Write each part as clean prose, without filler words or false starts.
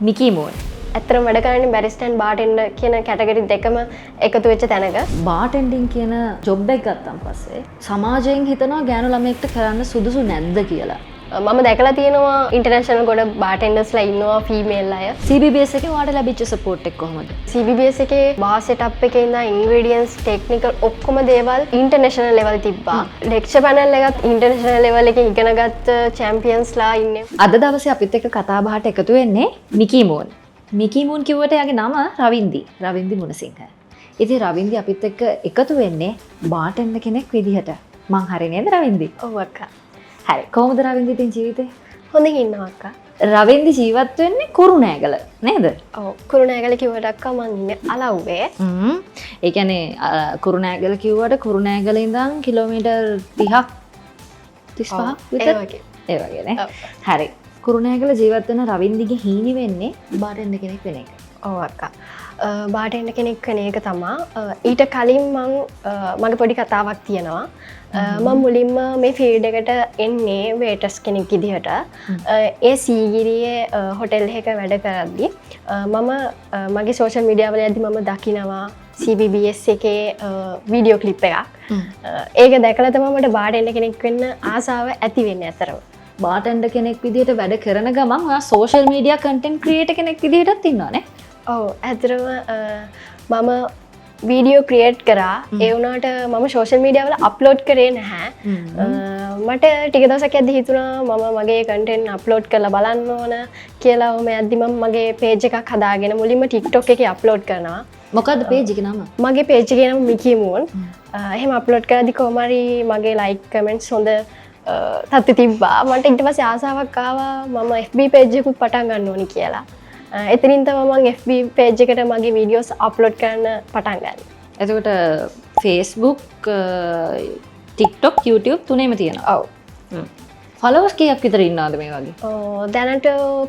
Mickey මෝන් ඇත්තටම වැඩ කරන්නේ බැරිස්ටර් ඇන්ඩ් බාර්ටෙන්ඩර් කියන කැටගරි දෙකම එකතු වෙච්ච තැනක. බාර්ටෙන්ඩින් කියන ජොබ් එක ගත්තන් පස්සේ සමාජයෙන් හිතනවා ගෑනු ළමයෙක්ට කරන්න සුදුසු නැද්ද කියලා. මම දැකලා තියෙනවා ඉන්ටර්නැෂනල් ගොඩ බාර්ටෙන්ඩර්ස්ලා ඉන්නවා ෆීමේල් අය. CBBS එකේ ඔයාලට ලැබිච්ච සපෝට් එක කොහොමද? CBBS එකේ බාර් සෙටප් එකේ ඉඳන් ඉන්ග්‍රීඩියන්ට්ස් ටෙක්නිකල් ඔක්කොම දේවල් ඉන්ටර්නැෂනල් ලෙවල් තිබ්බා. ලෙක්චර් පැනල් එකත් ඉන්ටර්නැෂනල් ලෙවල් එකේ ඉගෙනගත්ත චැම්පියන්ස්ලා ඉන්නේ. අද දවසේ අපිත් එක්ක කතා බහට එකතු වෙන්නේ මිකී මෝන්. මිකී මෝන් කිව්වට එයාගේ නම රවින්දි මුණසිංහ. ඉතින් රවින්දි අපිත් එක්ක එකතු වෙන්නේ බාර්ටෙන්ඩර් කෙනෙක් විදිහට. මං හරි නේද රවින්දි? ඔව් අක්කා. හරි. කොහොමද රවින්දි ඉතින් ජීවිතේ? හොඳින් ඉන්නවා අක්කා. රවින්දි ජීවත් වෙන්නේ කුරුණෑගල නේද? ඔව් කුරුණෑගල කිව්වට අක්කා මං ඉන්නේ අලව්වේ. ඒ කියන්නේ කුරුණෑගල කිව්වට කුරුණෑගල ඉඳන් කිලෝමීටර් 30ක් 35ක් විතර ඒ වගේ නේ. හරි. කුරුණෑගල ජීවත් වෙන රවින්දිගේ හීනි වෙන්නේ බාර්ටෙන්ඩර් කෙනෙක් වෙන එක. ඔව් අක්කා. බාර්ටෙන්ඩර් කෙනෙක් වෙන එක තමා. ඊට කලින් මගේ පොඩි කතාවක් තියෙනවා. මම මුලින්ම මේ ෆීල්ඩ් එකට එන්නේ වේටර්ස් කෙනෙක් විදිහට. ඒ සීගිරියේ හොටෙල් එකක වැඩ කරද්දී මම මගේ සෝෂල් මීඩියා වල යද්දි මම දකිනවා CBBS එකේ වීඩියෝ ක්ලිප් එකක්. ඒක දැකලා තමයි මට බාර්ටෙන්ඩර් කෙනෙක් වෙන්න ආසාව ඇති වෙන්නේ අතරම. බාර්ටෙන්ඩර් කෙනෙක් විදිහට වැඩ කරන ගමන් ඔයා සෝෂල් මීඩියා කන්ටෙන්ට් ක්‍රියේටර් කෙනෙක් විදිහටත් ඉන්නවනේ. ඔව් ඇත්තටම මම වීඩියෝ ක්‍රියේට් කරා. ඒ වුණාට මම සෝෂල් මීඩියා වල අප්ලෝඩ් කරේ නැහැ. මට ටික දවසක් යද්දි හිතුණා මම මගේ කන්ටෙන්ට් අප්ලෝඩ් කරලා බලන්න ඕන කියලා. ඔහොම යද්දි මම මගේ පේජ් එකක් හදාගෙන මුලින්ම TikTok එකේ අප්ලෝඩ් කරනවා. මොකද්ද පේජ් එකේ නම? මගේ පේජ් එකේ නම මිකී මූන්. එහෙම අප්ලෝඩ් කරද්දි කොහොම හරි මගේ ලයික් කමෙන්ට්ස් හොඳ තත්ති තිබ්බා. මට ඊට පස්සේ ආසාවක් ආවා මම FB පේජ් එකකුත් පටන් ගන්න ඕනි කියලා. එතනින් තමයි මම FB පේජ් එකට මගේ වීඩියෝස් අප්ලෝඩ් කරන්න පටන් ගන්නේ. එතකොට Facebook, TikTok, YouTube තුනේම තියෙනවා. ඔව්. ෆලෝවර්ස් කීයක් විතර ඉන්නවද මේ වගේ? දැනට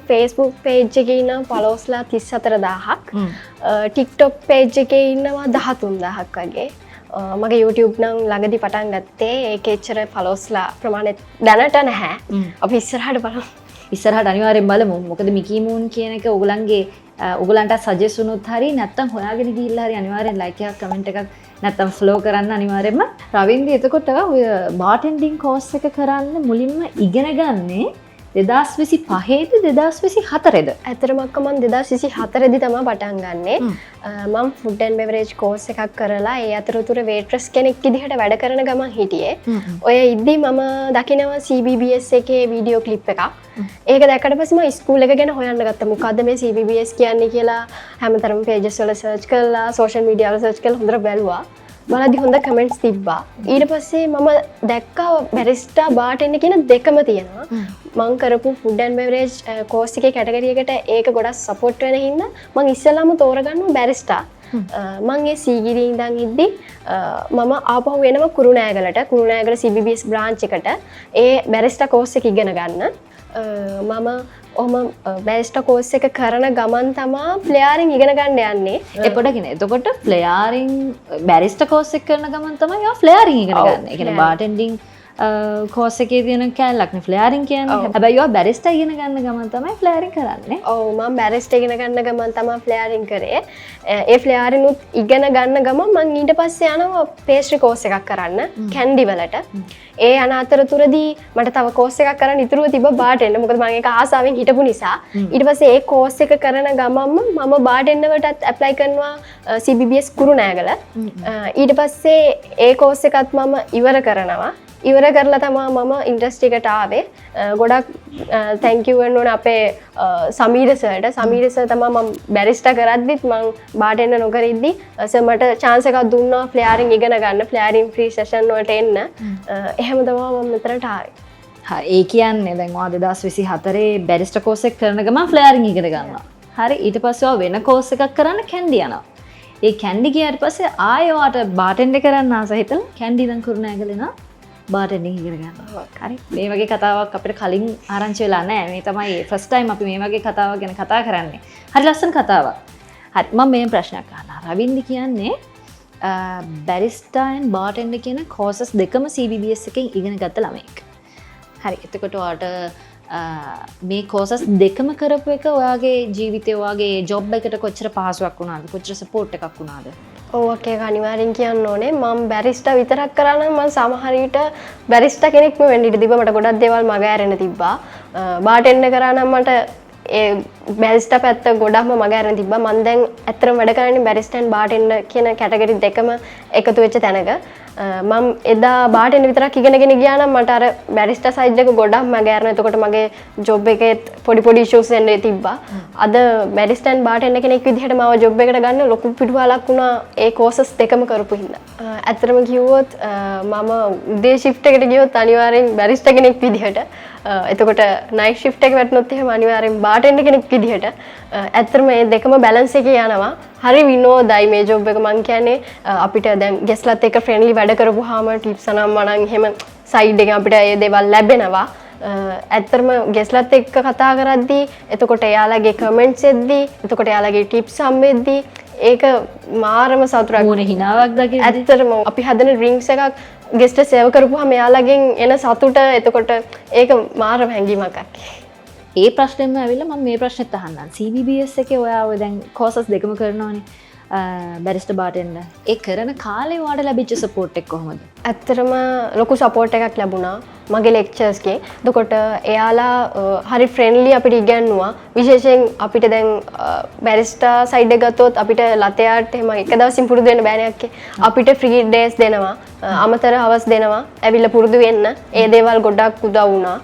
Facebook පේජ් එකේ ඉන්න ෆලෝවර්ස්ලා 34000ක්. TikTok පේජ් එකේ ඉන්නවා 13000ක් වගේ. මගේ YouTube නම් ළඟදි පටන් ගත්තේ. ඒකේ එච්චර ෆලෝවර්ස්ලා ප්‍රමාණය දැනට නැහැ. අපි ඉස්සරහට බලමු. ඉස්සරහට අනිවාර්යෙන් බලමු. මොකද මිකී මූන් කියන එක ඔයගලන්ට සජෙස්ට් වුණොත් හරි නැත්තම් හොයාගෙන ගිහිල්ලා හරි අනිවාර්යෙන් ලයික් එකක් කමෙන්ට් එකක් නැත්තම් ෆලෝ කරන්න අනිවාර්යෙන්ම. රවින්දි එතකොට ඔය බාර්ටෙන්ඩින් කෝස් එක කරන්න මුලින්ම ඉගෙන ගන්නේ 2025ද 2024ද? ඇත්තටම අක්කා මම 2024 දී තමයි පටන් ගන්නෙ. මම ෆුඩ් ඇන්ඩ් බෙවරේජ් කෝස් එකක් කරලා ඒ අතරතුර වේට්‍රස් කෙනෙක් විදිහට වැඩ කරන ගමන් හිටියේ. ඔය ඉද්දි මම දකිනවා CBBS එකේ වීඩියෝ ක්ලිප් එකක්. ඒක දැක්කට පස්සේ මම ස්කූල් එක ගැන හොයන්න ගත්තා. මොකද්ද මේ CBBS කියන්නේ කියලා හැමතරම පේජස් වල සර්ච් කළා, සෝෂල් මීඩියා වල සර්ච් කළා හොඳට බැලුවා. බලද්දි හොඳ කමෙන්ට්ස් තිබ්බා. ඊට පස්සේ මම දැක්කා බැරිස්ටා බාර්ටෙන්ඩර් කියන දෙකම තියෙනවා. මම කරපු ෆුඩ් ඇන්ඩ් බෙවරේජ් කෝස් එකේ කැටගරි එකට ඒක ගොඩක් සපෝට් වෙන හින්දා මම ඉස්සෙල්ලාම තෝරගන්නවා බැරිස්ටා. මම ඒ සීගිරියේ ඉඳන් ඉද්දි මම ආපහු වෙනවා කුරුණෑගල CBBS බ්‍රාන්ච් එකට ඒ බැරිස්ටා කෝස් එක ඉගෙන ගන්න. මම ඔහම බැරිස්ටා කෝස් එක කරන ගමන් තමා ෆ්ලෙයාරින් ඉගෙන ගන්න යන්නේ. එපොඩකින එතකොට ෆ්ලෙයාරින් බැරිස්ටා කෝස් එක කරන ගමන් තමයි ඔයා ෆ්ලෙයාරින් ඉගෙන ගන්න. ඒ කියන්නේ බාර්ටෙන්ඩින් කෝස් එකේ තියෙන කැලලක්නේ ෆ්ලෙයාරින් කියන්නේ. හැබැයි ඔයා බැරිස්ටා ඉගෙන ගන්න ගමන් තමයි ෆ්ලෙයාරින් කරන්නේ. ඔව් මම බැරිස්ටා ඉගෙන ගන්න ගමන් තමයි ෆ්ලෙයාරින් කරේ. ඒ ෆ්ලෙයාරින් උත් ඉගෙන ගන්න ගමන් මම ඊට පස්සේ යනවා පේස්ට්‍රි කෝස් එකක් කරන්න කැන්ඩි වලට. ඒ යන අතරතුරදී මට තව කෝස් එකක් කරන්න ඉතුරුව තිබ්බ බාර්ටෙන්ඩර්. මොකද මම ඒක ආසාවෙන් හිටපු නිසා. ඊට පස්සේ ඒ කෝස් එක කරන ගමන්ම මම බාර්ටෙන්ඩර් වලටත් ඇප්ලයි කරනවා CBBS කුරුණෑගල. ඊට පස්සේ ඒ කෝස් එකත් මම ඉවර කරනවා. ඉවර කරලා තමා මම ඉන්ඩස්ට්‍රි එකට ආවේ. ගොඩක් තැන්ක් යූ වෙන්න ඕනේ අපේ සමීර සර්ට. සමීර සර් තමයි මම බැරිස්ටා කරද්දිත් මම බාර්ටෙන්ඩර් නොකර ඉද්දි සර් මට chance එකක් දුන්නා ෆ්ලෙයාරින් ඉගෙන ගන්න. ෆ්ලෙයාරින් ෆ්‍රී සෙෂන් වලට එන්න. එහෙම තමයි මම මෙතනට ආවේ. ඒ කියන්නේ දැන් ඔයා 2024 බැරිස්ටා කෝස් එක කරන ගමන් ෆ්ලෙයාරින් ඉගෙන ගන්නවා. හරි. ඊට පස්සේ ඔයා වෙන කෝස් එකක් කරන්න කැන්ඩි යනවා. ඒ කැන්ඩි ගියාට පස්සේ ආයෙ ඔයාට බාර්ටෙන්ඩර් කරන්න ආස හිතලා කැන්ඩි ඉඳන් කුරුණෑගල එනවා. බාර්ටෙන්ඩින් ඉගෙන ගන්නවා. හරි. මේ වගේ කතාවක් අපිට කලින් ආරංචි වෙලා නැහැ. මේ තමයි ෆස්ට් ටයිම් අපි මේ වගේ කතාවක් ගැන කතා කරන්නේ. හරි ලස්සන කතාවක්. හරි. මම මේ ප්‍රශ්නයක් අහනවා. රවින්දි කියන්නේ බැරිස්ටා ඇන්ඩ් බාර්ටෙන්ඩර් කියන කෝසස් දෙකම CBBS එකෙන් ඉගෙන ගත්ත ළමයෙක්. හරි. එතකොට ඔයාට මේ කෝසස් දෙකම කරපු එක ඔයාගේ ජීවිතය ඔයාගේ ජොබ් එකට කොච්චර පහසුවක් වුණාද? කොච්චර සපෝට් එකක් වුණාද? ඔව් ඒක අනිවාර්යෙන් කියන්න ඕනේ. මම බැරිස්ටා විතරක් කරා නම් මම සමහර විට බැරිස්ටා කෙනෙක්ම වෙන්න ඉඩ තිබ්බා. මට ගොඩක් දේවල් මග ඇරෙන්න තිබ්බා. බාටෙන්ඩර් කරා නම් මට ඒ බැරිස්ටා පැත්ත ගොඩක්ම මග ඇරෙන්න තිබ්බා. මම දැන් ඇත්තටම වැඩ කරන්නේ බැරිස්ටා and බාටෙන්ඩර් කියන කැටගරි දෙකම එකතු වෙච්ච තැනක. මම එදා බාටෙන්ඩර් විතරක් ඉගෙනගෙන ගියා නම් මට අර බැරිස්ටා සයිඩ් එක ගොඩක් මග ඇරෙනවා. එතකොට මගේ ජොබ් එකේත් පොඩි ඉෂුස් එන්නේ තිබ්බා. අද බැරිස්ටා and බාටෙන්ඩර් කෙනෙක් විදිහට මාව ජොබ් එකට ගන්න ලොකු පිටුවහලක් වුණා ඒ කෝසස් දෙකම කරපු හින්දා. ඇත්තටම කිව්වොත් මම උදේ ෂිෆ්ට් එකට ගියොත් අනිවාර්යෙන් බැරිස්ටා කෙනෙක් විදිහට එතකොට නයිට් ෂිෆ්ට් එක වැටුනොත් එහෙම අනිවාර්යෙන් බාටෙන්ඩර් කෙනෙක් විදිහට ඇත්තටම මේ දෙකම බැලන්ස් එකේ යනවා. හරි විනෝදයි මේ ජොබ් එක. මං කියන්නේ අපිට දැන් ගෙස්ලත් එක්ක ෆ්‍රෙන්ඩ්ලි වැඩ කරපුවාම ටිප්ස් අනම් මනම් එහෙම සයිඩ් එකෙන් අපිට ඒ දේවල් ලැබෙනවා. ඇත්තටම ගෙස්ලත් එක්ක කතා කරද්දී එතකොට එයාලගේ කමෙන්ට්ස් එද්දී එතකොට එයාලගේ ටිප්ස් හම්බෙද්දී ඒක මාරම සතුටක්. මොන හිනාවක් දකින්න. ඇත්තටම අපි හදන ඩ්‍රින්ක්ස් එකක් ගෙස්ට සේව කරපුවාම එයාලගෙන් එන සතුට එතකොට ඒක මාරම හැඟීමක්. ඒ ප්‍රශ්නෙම ඇවිල්ලා මම මේ ප්‍රශ්නෙත් අහන්නම්. CBBS එකේ ඔයා ඔය දැන් කෝසස් දෙකම කරනවානේ. බැරිස්ටර් බාටෙන්ඩර්. ඒ කරන කාලේ ඔයාලට ලැබිච්ච සපෝට් එක කොහොමද? ඇත්තටම ලොකු සපෝට් එකක් ලැබුණා මගේ ලෙක්චර්ස්ගේ. එතකොට එයාලා හරි ෆ්‍රෙන්ඩ්ලි අපිට ඉගැන්නුවා. විශේෂයෙන් අපිට දැන් බැරිස්ටා සයිඩ් එක ගත්තොත් අපිට ලතයාට එහෙම එක දවසින් පුරුදු වෙන්න බෑනේ අක්කේ. අපිට ෆ්‍රී ඩේස් දෙනවා. අමතර හවස් දෙනවා. ඇවිල්ලා පුරුදු වෙන්න. ඒ දේවල් ගොඩක් උදව් වුණා.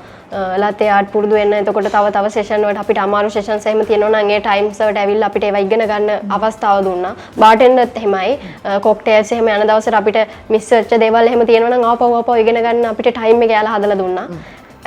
ලතේ ආර්ට් පුරුදු වෙන්න. එතකොට තව සෙෂන් වලට අපිට අමාරු සෙෂන්ස් එහෙම තියෙනවා නම් ඒ ටයිම්ස් වලට ඇවිල්ලා අපිට ඒවා ඉගෙන ගන්න අවස්ථාව දුන්නා. බාටෙන්ඩර්ත් එහෙමයි. කොක්ටේල්ස් එහෙම යන දවසට අපිට මිස් වෙච්ච දේවල් එහෙම තියෙනවා නම් ආපහු ඉගෙන ගන්න අපිට ටයිම් එක යාලා හදලා දුන්නා.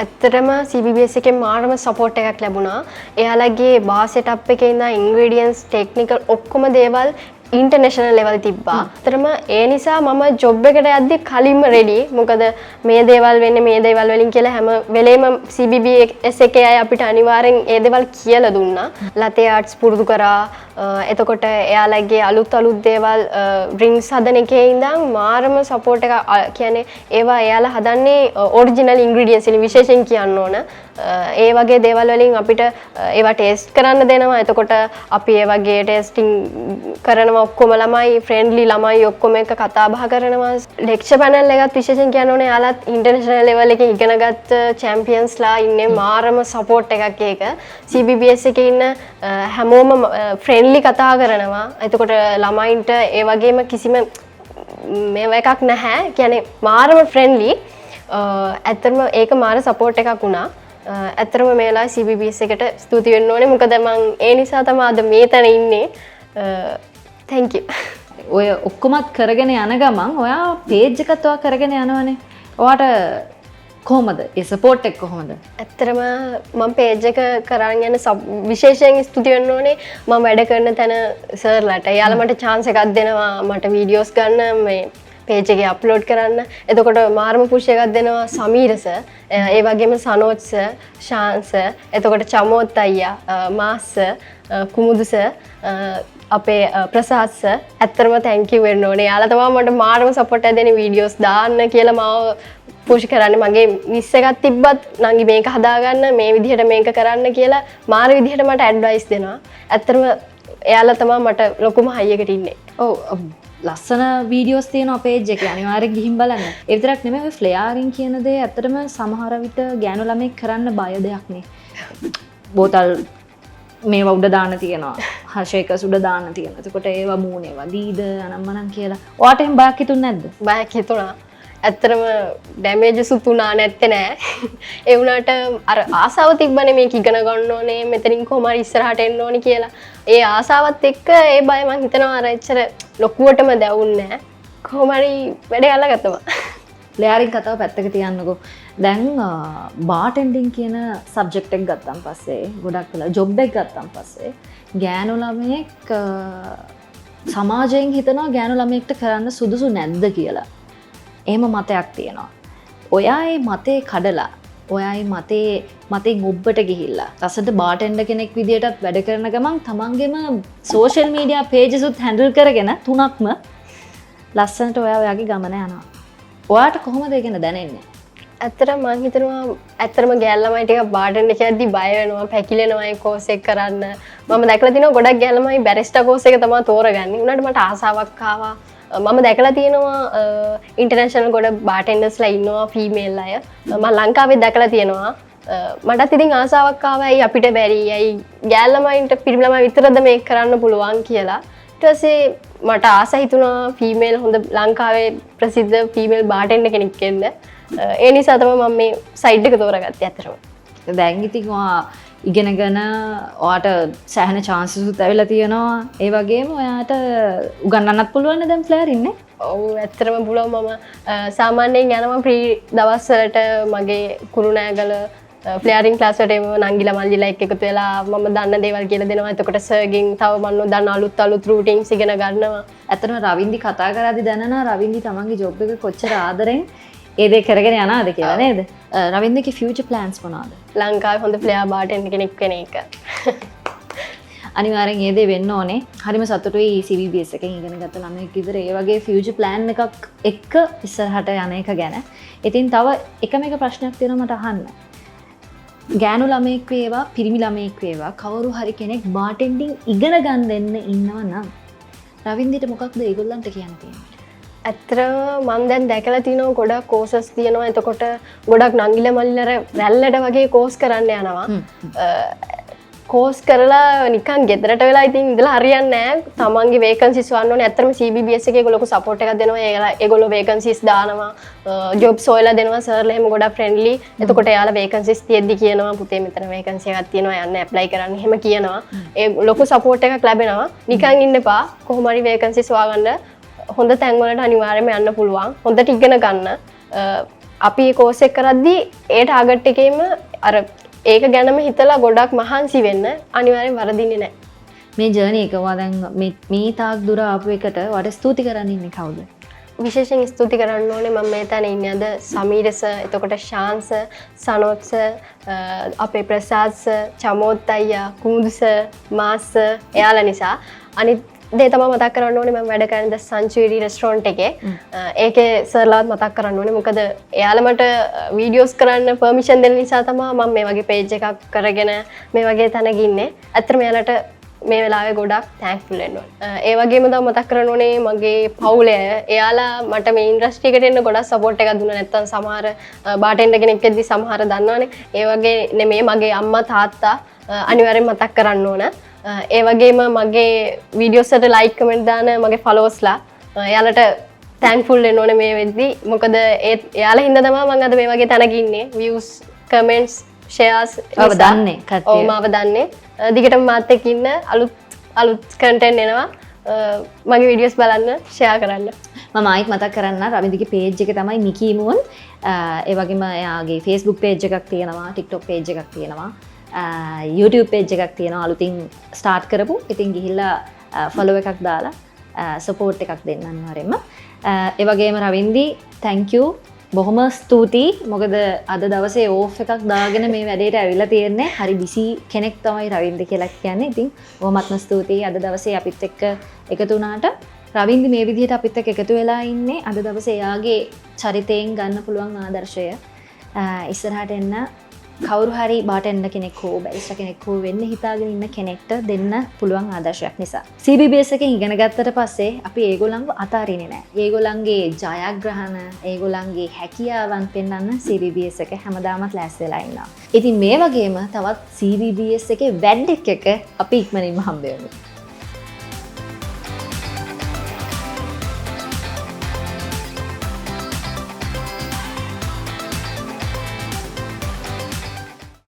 ඇත්තටම CBBS එකෙන් මාරම සපෝට් එකක් ලැබුණා. එයාලගේ බාර් සෙටප් එකේ ඉඳන් ඉන්ග්‍රීඩියන්ට්ස් ටෙක්නිකල් ඔක්කොම දේවල් ඉන්ටර්නේෂනල් ලෙවල් තිබ්බා. අතරම ඒ නිසා මම ජොබ් එකට යද්දි කලින්ම රෙඩි. මොකද මේ දේවල් වෙන්නේ මේ දේවල් වලින් කියලා හැම වෙලේම CBBS එකේ අය අපිට අනිවාර්යෙන් ඒ දේවල් කියලා දුන්නා. ලතේ ආර්ට්ස් පුරුදු කරා. එතකොට එයාලගේ අලුත් දේවල් ඩ්‍රින්ක්ස් හදන එකේ ඉඳන් මාරම සපෝට් එක කියන්නේ ඒවා එයාලා හදන්නේ ඔරිජිනල් ඉන්ග්‍රීඩියන්ට්ස් වලින් විශේෂයෙන් කියන්න ඕන. ඒ වගේ දේවල් වලින් අපිට ඒවා ටේස්ට් කරන්න දෙනවා. එතකොට අපි ඒ වගේ ටේස්ටිං කරනවා. ඔක්කොම ළමයි ෆ්‍රෙන්ඩ්ලි ළමයි ඔක්කොම එක කතා බහ කරනවා. ලෙක්චර් පැනල් එකත් විශේෂයෙන් කියන්න ඕනේ යාලත් ඉන්ටර්නැෂනල් ලෙවල් එකේ ඉගෙනගත්ත චැම්පියන්ස්ලා ඉන්නේ මාරම සපෝට් එකක් ඒක. CBBS එකේ ඉන්න හැමෝම ෆ්‍රෙන්ඩ්ලි කතා කරනවා. එතකොට ළමයින්ට ඒ වගේම කිසිම මේව එකක් නැහැ. කියන්නේ මාරම ෆ්‍රෙන්ඩ්ලි. ඇත්තටම ඒක මාර සපෝට් එකක් වුණා. ඇත්තටම මේ වෙලාවේ CBBS එකට ස්තුති වෙන්න ඕනේ. මොකද මම ඒ නිසා තමයි අද මේ තැන ඉන්නේ. thank you. ඔය ඔක්කොමත් කරගෙන යන ගමන් ඔයා පේජ් එකත් ඔයා කරගෙන යනවනේ. ඔයාට කොහොමද? ඒ සපෝට් එක කොහොමද? ඇත්තටම මම පේජ් එක කරන් යන විශේෂයෙන් ස්තුති වෙන්න ඕනේ මම වැඩ කරන තැන සර්ලාට. එයාලා මට chance එකක් දෙනවා මට වීඩියෝස් ගන්න මේ පේජ් එකේ අප්ලෝඩ් කරන්න. එතකොට මාරම පුෂ් එකක් දෙනවා සමීර සර්. ඒ වගේම සනෝජ් සර්, ශාන් සර්, එතකොට චමෝත් අයියා, මාස් සර්, කුමුදු සර්, අපේ ප්‍රසාද් සර් ඇත්තටම thank you වෙන්න ඕනේ. යාලා තමයි මට මාරම සපෝට් එක දෙන වීඩියෝස් දාන්න කියලා මාව පුෂ් කරන්නේ. මගේ මිස් එකක් තිබ්බත් නංගි මේක හදාගන්න මේ විදිහට මේක කරන්න කියලා මාර විදිහට මට ඇඩ්වයිස් දෙනවා. ඇත්තටම එයාලා තමයි මට ලොකුම හයි එකට ඉන්නේ. ඔව් ලස්සන වීඩියෝස් තියෙනවා පේජ් එකේ. අනිවාර්යෙන් ගිහින් බලන්න. ඒ විතරක් නෙමෙයි ඔය ෆ්ලෙයාරින් කියන දේ ඇත්තටම සමහර විට ගෑනු ළමෙක් කරන්න බය දෙයක් නේ. බෝතල් මේවා උඩ දාන්න තියෙනවා. හෂේකස් උඩ දාන්න තියෙනවා. එතකොට ඒවා මූණේ වදීද අනම්මනම් කියලා. ඔයාට එහෙම බයක් හිතුන්නේ නැද්ද? බයක් හිතුණා. ඇත්තටම ඩැමේජස් උතුණා නැත්තේ නෑ. ඒ වුණාට අර ආසාව තිබ්බනේ මේක ඉගෙන ගන්න ඕනේ මෙතනින් කොහොම හරි ඉස්සරහට එන්න ඕනේ කියලා. ඒ ආසාවත් එක්ක ඒ බය මං හිතනවා අර එච්චර ලොකුවටම දැවුන්නේ නෑ. කොහොම හරි වැඩේ අල්ලගත්තම. ෆ්ලෙයාරින් කතාව පැත්තක තියන්නකෝ. දැන් බාටෙන්ඩින් කියන සබ්ජෙක්ට් එක ගත්තාන් පස්සේ ගොඩක් වෙලා ජොබ් එක ගත්තාන් පස්සේ ගෑනු ළමයෙක් සමාජයෙන් හිතනවා ගෑනු ළමයෙක්ට කරන්න සුදුසු නැද්ද කියලා. එහෙම මතයක් තියෙනවා. ඔයා ඒ මතේ කඩලා ඔයා ඒ මතෙන් ඔබ්බට ගිහිල්ලා ලස්සනට බාටෙන්ඩර් කෙනෙක් විදියටත් වැඩ කරන ගමන් තමන්ගේම සෝෂල් මීඩියා පේජස් උත් හැන්ඩල් කරගෙන තුනක්ම ලස්සනට ඔයා ඔයාගේ ගමන යනවා. ඔයාට කොහොමද ඒක දැනෙන්නේ? ඇත්තට මං හිතනවා ඇත්තටම ගෑල් ළමයි ටිකක් බාටන් එක යද්දි බය වෙනවා පැකිලෙනවා ඒ කෝස් එක කරන්න. මම දැකලා තිනවා ගොඩක් ගෑල් ළමයි බැරිස්ටා කෝස් එක තමයි තෝරගන්නේ. උනාට මට ආසාවක් ආවා. මම දැකලා තියෙනවා ඉන්ටර්නැෂනල් ගොඩ බාටෙන්ඩර්ස්ලා ඉන්නවා ෆීමේල් අය. මම ලංකාවේ දැකලා තියෙනවා. මටත් ඉතින් ආසාවක් ආවා ඇයි අපිට බැරි ඇයි ගෑල් ළමයින්ට පිරිමි ළමයි විතරද මේක කරන්න පුළුවන් කියලා. ඊට පස්සේ මට ආස හිතුණා ෆීමේල් හොඳ ලංකාවේ ප්‍රසිද්ධ ෆීමේල් බාටෙන්ඩර් කෙනෙක් වෙන්න. ඒ නිසා තමයි මම මේ සයිඩ් එක තෝරගත්තේ අතරම. දැන් ඉතින් ඔයා ඉගෙනගෙන ඔයාට සෑහෙන chances උත් ඇවිල්ලා තියෙනවා. ඒ වගේම ඔයාට උගන්වන්නත් පුළුවන් දැන් ෆ්ලෑර් ඉන්නේ. ඔව් ඇත්තටම පුළුවන්. මම සාමාන්‍යයෙන් යනවා ෆ්‍රී දවස්වලට මගේ කුරුණෑගල ෆ්ලෑරින් ක්ලාස් වලට එම නංගිලා මල්ලිලා එක්ක එකතු වෙලා මම දන්න දේවල් කියලා දෙනවා. එතකොට සර්ගෙන් තව මම නොදන්න අලුත් රූටින්ස් ඉගෙන ගන්නවා. ඇත්තටම රවින්දි කතා කරද්දි දැනනා රවින්දි තමන්ගේ ජොබ් එක කොච්චර ආදරෙන් ඒ දේ කරගෙන යනවාද කියලා නේද? රවින්දගේ ෆියුචර් ප්ලෑන්ස් මොනවාද? ලංකාවේ හොඳ ෆ්ලෑර් බාටෙන්ඩර් කෙනෙක් වෙන එක. අනිවාර්යෙන් ඒ දේ වෙන්න ඕනේ. හරිම සතුටුයි CBBS එකෙන් ඉගෙන ගත්ත ළමයෙක් විතර ඒ වගේ ෆියුචර් ප්ලෑන් එකක් එක්ක ඉස්සරහට යන එක ගැන. ඉතින් තව එකම එක ප්‍රශ්නයක් තියෙනවා මට අහන්න. ගෑනු ළමයෙක් වේවා පිරිමි ළමයෙක් වේවා කවුරු හරි කෙනෙක් බාටෙන්ඩින් ඉගෙන ගන්න දෙන්න ඉන්නවා නම් රවින්දිට මොකක්ද ඒගොල්ලන්ට කියන්න තියෙන්නේ? ඇත්තටම මම දැන් දැකලා තිනවා ගොඩක් කෝසස් තියෙනවා. එතකොට ගොඩක් නංගිලා මල්ලිලා රැල්ලට වගේ කෝස් කරන්න යනවා. කෝස් කරලා නිකන් ගෙදරට වෙලා ඉතින් ඉඳලා හරියන්නේ නැහැ. තමන්ගේ වේකන්සිස් වන්න ඕනේ. ඇත්තටම CBBS එකේ ඒගොල්ලෝ සපෝට් එකක් දෙනවා. ඒගොල්ලෝ වේකන්සිස් දානවා. ජොබ්ස් හොයලා දෙනවා. සර්ලා එහෙම ගොඩක් ෆ්‍රෙන්ඩ්ලි. එතකොට එයාලා වේකන්සිස් තියෙද්දි කියනවා පුතේ මෙතන වේකන්සි එකක් තියෙනවා යන්න ඇප්ලයි කරන්න. එහෙම කියනවා. ඒ ලොකු සපෝට් එකක් ලැබෙනවා. නිකන් ඉන්න එපා. කොහොම හරි වේකන්සිස් හොයාගන්න. හොඳ තැන්වලට අනිවාර්යයෙන්ම යන්න පුළුවන්. හොඳට ඉගෙන ගන්න. අපි මේ කෝස් එක කරද්දී ඒ ටාගට් එකේම අර ඒක ගැනම හිතලා ගොඩක් මහන්සි වෙන්න අනිවාර්යෙන් වරදින්නේ නැහැ. මේ ජර්නි එක ඔයා දැන් මේ තාක් දුර ආපු එකට ඔයාට ස්තුති කරන්න ඉන්නේ කවුද? විශේෂයෙන් ස්තුති කරන්න ඕනේ මම මේ තැන ඉන්නේ අද සමීර සර්, එතකොට ශාන් සර්, සනෝත් සර්, අපේ ප්‍රසාද් සර්, චමෝත් අයියා, කුමුදු සර්, මාස් සර් එයාලා නිසා. අනිත් දේ තමයි මතක් කරන්න ඕනේ මම වැඩ කරන ද සංචුරි රෙස්ටොරන්ට් එකේ. ඒකේ සර්ලාවත් මතක් කරන්න ඕනේ. මොකද එයාලා මට වීඩියෝස් කරන්න පර්මිෂන් දෙන නිසා තමයි මම මේ වගේ පේජ් එකක් කරගෙන මේ වගේ තැනක ඉන්නේ. ඇත්තටම එයාලට මේ වෙලාවේ ගොඩක් තැන්ක්ෆුල් වෙන්න ඕනේ. ඒ වගේම තමයි මතක් කරන්න ඕනේ මගේ පවුලේ එයාලා මට මේ ඉන්ඩස්ට්‍රි එකට එන්න ගොඩක් සපෝට් එකක් දුන්නා. නැත්තම් සමහර බාටෙන්ඩර් කෙනෙක් එද්දි සමහර දන්නවනේ. ඒ වගේ නෙමෙයි මගේ අම්මා තාත්තා අනිවාර්යෙන් මතක් කරන්න ඕන. ඒ වගේම මගේ වීඩියෝස් වලට ලයික් කමෙන්ට් දාන මගේ ෆලෝවර්ස්ලා එයාලට තැන්ක්ෆුල් වෙන්න ඕනේ මේ වෙද්දි. මොකද එයාලා හින්දා තමයි මම අද මේ වගේ තැනක ඉන්නේ. views, comments, shares ඔබ දන්නේ කට්ටිය. ඔව් මාව දන්නේ. දිගටම මාත් එක්ක ඉන්න අලුත් content එනවා. මගේ වීඩියෝස් බලන්න, share කරන්න. මම ආයිත් මතක් කරන්න රවින්දිගේ page එක තමයි නිකී මුන්. ඒ වගේම එයාගේ Facebook page එකක් තියෙනවා, TikTok page එකක් තියෙනවා. YouTube page එකක් තියෙනවා අලුතින් ස්ටාර්ට් කරපු. ඉතින් ගිහිල්ලා ෆලෝ එකක් දාලා සපෝට් එකක් දෙන්න අනිවාර්යෙන්ම. ඒ වගේම රවින්දි thank you බොහොම ස්තුතියි. මොකද අද දවසේ ඕෆ් එකක් දාගෙන මේ වැඩේට ඇවිල්ලා තියෙන්නේ. හරි බිසි කෙනෙක් තමයි රවින්දි කියලා කියන්නේ. ඉතින් බොහොමත්ම ස්තුතියි අද දවසේ අපිත් එක්ක එකතු වුණාට. රවින්දි මේ විදිහට අපිත් එක්ක එකතු වෙලා ඉන්නේ අද දවසේ එයාගේ චරිතයෙන් ගන්න පුළුවන් ආදර්ශය ඉස්සරහට එන්න කවුරු හරි බාටෙන්ඩර් කෙනෙක් හෝ බැරිස්ටර් කෙනෙක් හෝ වෙන්න හිතාගෙන ඉන්න කෙනෙක්ට දෙන්න පුළුවන් ආදර්ශයක් නිසා. CBBS එකෙන් ඉගෙන ගත්තට පස්සේ අපි ඒගොල්ලන්ව අතාරින්නේ නැහැ. ඒගොල්ලන්ගේ ජයග්‍රහණ, ඒගොල්ලන්ගේ හැකියාවන් පෙන්වන්න CBBS එක හැමදාමත් ලෑස්ති වෙලා ඉන්නවා. ඉතින් මේ වගේම තවත් CBBS එකේ වැඩක් එක අපි ඉක්මනින්ම හම්බ වෙමු.